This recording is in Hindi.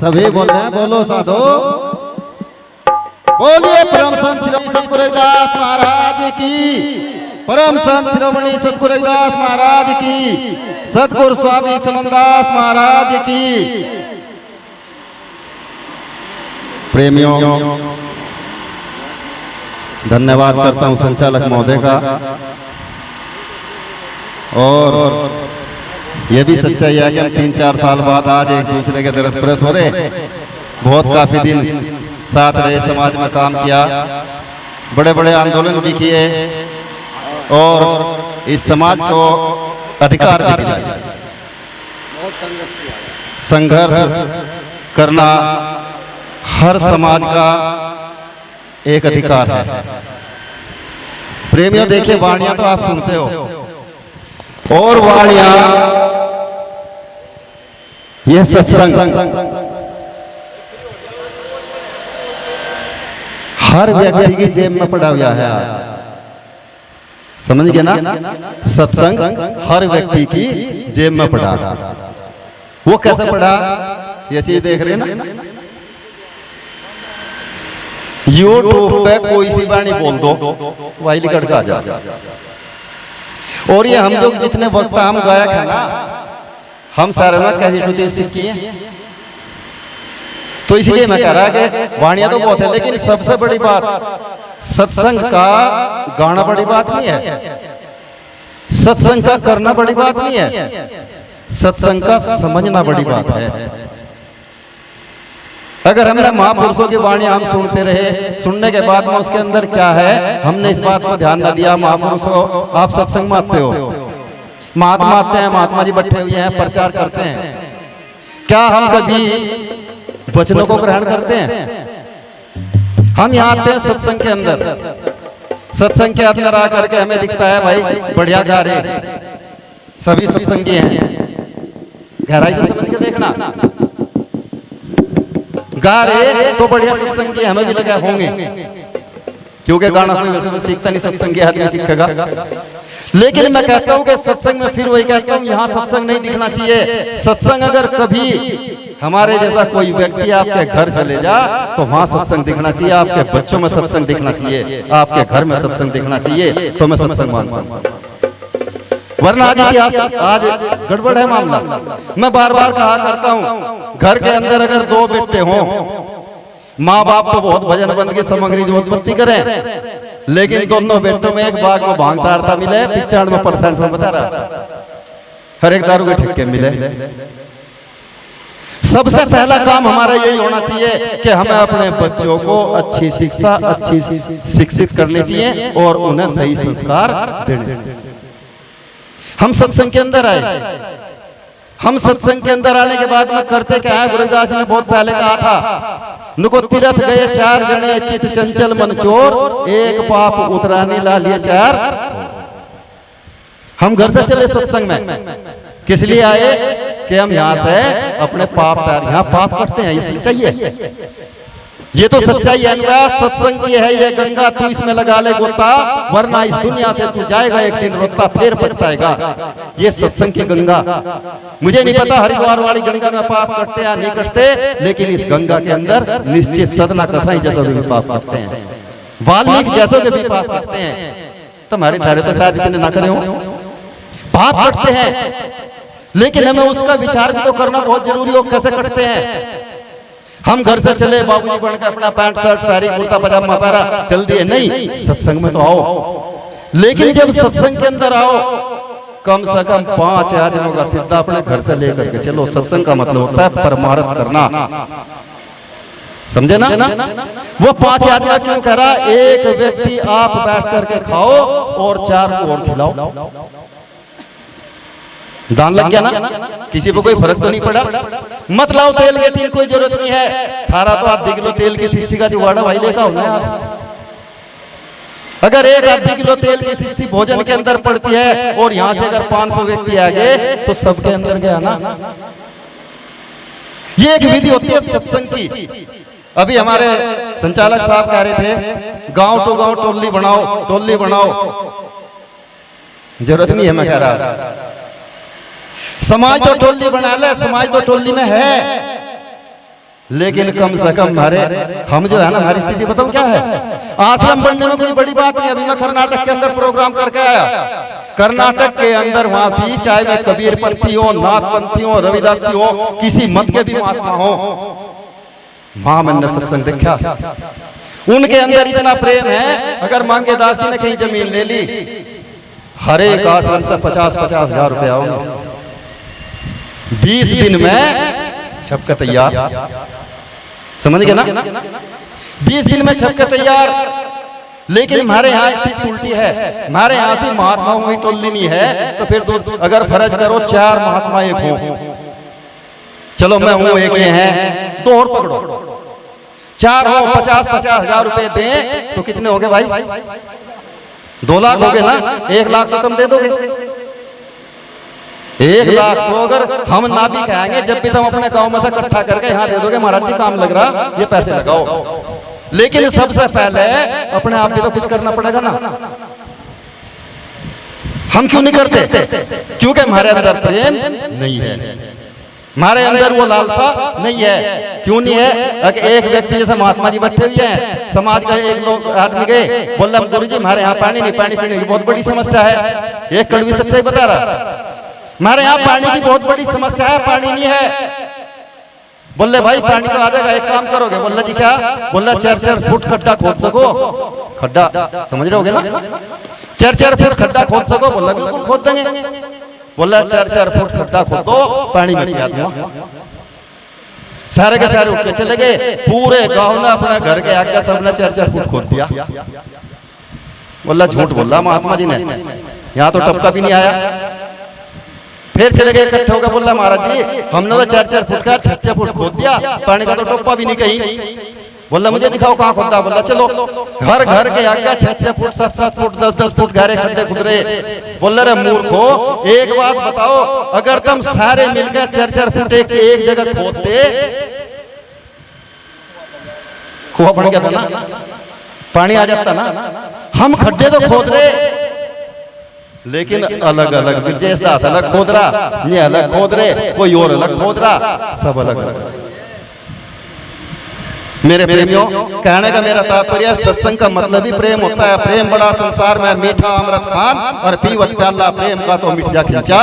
सभी बोल रहे हैं, बोलो साधो। बोलिए परम संत श्री सतगुरु रविदास महाराज की, परम संत शिरोमणि सतगुरु रविदास महाराज की, सतगुरु स्वामी समनदास महाराज की। प्रेमियों, धन्यवाद करता हूं संचालक महोदय का। और ये भी सच्चाई है कि हम 3-4 साल बाद आज एक दूसरे के दरस परस हो रहे। बहुत काफी दिन साथ रहे, समाज में काम किया, बड़े बड़े आंदोलन भी किए और इस समाज को अधिकार भी दिलाया। संघर्ष करना हर समाज का एक अधिकार है। प्रेमियों, देखिए वाणियां तो आप सुनते हो, और वाणियां ये सत्संग हर व्यक्ति की जेब में पड़ा हुआ है आज। समझ गए ना? सत्संग हर व्यक्ति की जेब में पड़ा। वो कैसे पड़ा? ये चीज देख रहे ना, यूट्यूब पे कोई सी वाणी बोल दो, वही लिखट का आ जा। और ये हम लोग जितने वक्त हम गायक है ना, हम सारे ना कैसे सीखी है। तो इसलिए मैं कह रहा कि वाणियां तो बहुत है, लेकिन सबसे बड़ी बात सत्संग का गाना बड़ी बात नहीं है, सत्संग का करना बड़ी बात नहीं है, सत्संग का समझना बड़ी बात है। अगर हमने महापुरुषों की वाणी हम सुनते रहे, सुनने के बाद में उसके अंदर क्या है हमने इस बात को ध्यान न दिया। महापुरुषों, आप सत्संग में आते हो, महात्मा आते हैं, महात्मा जी बैठे हुए हैं, प्रचार करते हैं, क्या हम कभी वचनों को ग्रहण करते हैं? हम यहाँ आते हैं सत्संग के अंदर, सत्संग के अंदर आकर के हमें दिखता है भाई बढ़िया गा रहे, सभी सत्संगी हैं, गहराई से समझ के देखना, गा रहे तो बढ़िया सत्संगी हमें भी लगा होंगे, क्योंकि गाना कोई वैसे तो सीखता नहीं, सत्संगी आदमी सीखेगा। लेकिन मैं कहता हूं कि सत्संग में फिर वही कहता हूं, यहाँ सत्संग नहीं दिखना चाहिए। सत्संग अगर कभी हमारे जैसा कोई व्यक्ति आपके घर चले जा तो वहां सत्संग दिखना चाहिए, आपके बच्चों में सत्संग दिखना चाहिए, आपके घर में सत्संग दिखना चाहिए, तो मैं सत्संग मानता हूं। वरना आज गड़बड़ है मामला। मैं बार बार कहा करता हूं, घर के अंदर अगर 2 बेटे हों, माँ बाप तो बहुत भजन बंद की सामग्री जो उत्पत्ति करें, लेकिन दोनों बेटों में एक बाग में भांग तारता मिले, 95% में बता रहा, हर एक दारू के ठेके मिले। सबसे पहला काम हमारा यही होना चाहिए कि हमें अपने बच्चों को अच्छी शिक्षा, अच्छी शिक्षित करनी चाहिए और उन्हें सही संस्कार देने चाहिए। हम सत्संग के अंदर आए, हम सत्संग के अंदर आने के बाद में करते क्या है, गुरुदास ने बहुत पहले कहा था, नुको तीरथ गए 4 जने, चित चंचल मन चोर, एक पाप उतराने ला लिए 4। हम घर से चले सत्संग में, किस लिए आए कि हम यहाँ से अपने पाप तार, यहाँ पाप करते हैं, ये चाहिए, ये तो सच्चाई है। सत्संग की है ये गंगा, तू इसमें लगा ले गोता, वरना इस दुनिया से तू जाएगा एक दिन रोता, फिर पछताएगा। ये सत्संग की गंगा। मुझे नहीं पता हरिद्वार वाली गंगा में पाप करते या नहीं करते, लेकिन इस गंगा के अंदर निश्चित सदना कसाई जैसे भी पाप करते हैं, वाल्मीकि जैसे भी पाप करते हैं। तुम्हारे धारे तो शायद इतने ना करे हो, पाप करते हैं, लेकिन हमें उसका विचार भी तो करना बहुत जरूरी हो, कैसे करते हैं। हम घर से चले बाबूजी बनकर अपना पैंट शर्ट पहरी, कुर्ता पजामा पहरा, चल दिए, नहीं, सत्संग में तो आओ। लेकिन जब सत्संग के अंदर आओ, कम से कम 5 आदमियों का सिद्धा अपने घर से लेकर के चलो। सत्संग का मतलब होता है परमार्थ करना, समझे ना? वो 5 आदमी क्यों कह रहा? एक व्यक्ति आप बैठ करके खाओ और 4 को और खिलाओ, दान लग गया ना, किसी को कोई फर्क तो नहीं पड़ा। मत लाओ तेल के टीन, कोई जरूरत नहीं है, थारा तो आधी किलो तेल की शीशी का जुगाड़ा भाई लेगा होना यार। अगर एक आधी किलो तेल की शीशी भोजन के अंदर पड़ती है और यहाँ से अगर 500 व्यक्ति आ गए तो सबके अंदर गया ना। ये एक विधि होती है सत्संग की। अभी हमारे संचालक साहब कह रहे थे गांव टू गांव टोली बनाओ, टोली बनाओ, जरूरत नहीं है। मैं कह रहा समाज तो टोली बना ले, समाज तो टोली में है, लेकिन कम से कम हमारे हम जो है ना, हमारी स्थिति बताऊं क्या है। आश्रम बनने में कोई बड़ी बात नहीं। अभी मैं कर्नाटक के अंदर प्रोग्राम करके आया। कर्नाटक के अंदर वहां से चाहे मैं कबीर पंथी हो, नाथ पंथी हो, रविदासी हो, किसी मत के भी महात्मा हो, वहां मैंने सत्संग देखा। उनके अंदर इतना प्रेम है, अगर मांगे दास जी ने कहीं जमीन ले ली, हर एक आश्रम से 50-50 हजार रुपया होंगे। 20 दिन में छप के तैयार, समझ गए ना, 20 दिन में छप के तैयार। लेकिन हमारे यहाँ स्थिति उल्टी है। हमारे यहाँ से महात्माओं की टोली नहीं है, तो फिर दोस्त अगर फर्ज करो 4 महात्मा एक हो, चलो मैं हूं एक ये हैं, 2 और पकड़ो, 4 हो, 50-50 हजार रुपए दें तो कितने हो गए भाई? 2 लाख हो गए ना। 1 लाख तो तुम दे दोगे। 1 लाख तो अगर हम ना भी कहेंगे, जब भी तुम अपने गांव में से इकट्ठा करके यहाँ दे दोगे, महाराज जी काम लग रहा, ये पैसे लगाओ। लेकिन सबसे पहले अपने आप भी तो कुछ करना पड़ेगा ना। हम क्यों नहीं करते? क्योंकि हमारे अंदर प्रेम नहीं है, हमारे अंदर वो लालसा नहीं है। क्यों नहीं है? अगर एक व्यक्ति जैसे महात्मा जी बैठे हुए हैं, समाज का एक लोग आदमी गए, बोला गुरु जी हमारे यहाँ पानी नहीं, पानी पीने की बहुत बड़ी समस्या है। एक कड़वी सच्चाई बता रहा, हमारे यहाँ पानी की बहुत बड़ी समस्या है, पानी नहीं है। बोले भाई पानी तो आ जाएगा, एक काम करोगे? बोला जी क्या? बोला 4-4 फुट खड्डा खोद सको। खड्डा समझ रहे होगे ना, 4-4 फुट खड्डा खोद सको? बोला बिल्कुल खोद देंगे। बोला 4-4 फुट खड्डा खोद दो, पानी में पिला दूंगा। सारे के सारे उठ के चले गए। पूरे गांव ने अपने घर के आगे सबने 4-4 फुट खोद दिया। बोला झूठ बोला महात्मा जी ने, यहाँ तो टपका भी नहीं आया। फिर चले गए इकट्ठे होकर, बोला महाराज जी हमने तो 4-4 फुट का 6-6 फुट खोद दिया, पानी का तो टप्पा भी नहीं कहीं। बोला मुझे दिखाओ कहाँ खोदा। बोला चलो, घर घर के आगे 6-6 फुट, 7-7 फुट, 10-10 फुट गहरे खड्डे खुद रहे। बोला रे मूर्खो, एक बात बताओ, अगर तुम सारे मिलकर 4-4 फुट एक जगह खोदते, कुआं बन गया था ना, पानी आ जाता ना। हम खड्डे तो खोद रहे, लेकिन अलग अलग, ब्रजेश दास अलग खोद रहा, ये अलग खोद रहे, कोई और अलग खोद रहा, सब अलग अलग। मेरे प्रेमियों, कहने का मेरा तात्पर्य, सत्संग का मतलब ही प्रेम होता है। प्रेम बड़ा संसार में मीठा अमृत खान, और पीवत प्याला प्रेम का तो मिट जा खिंचा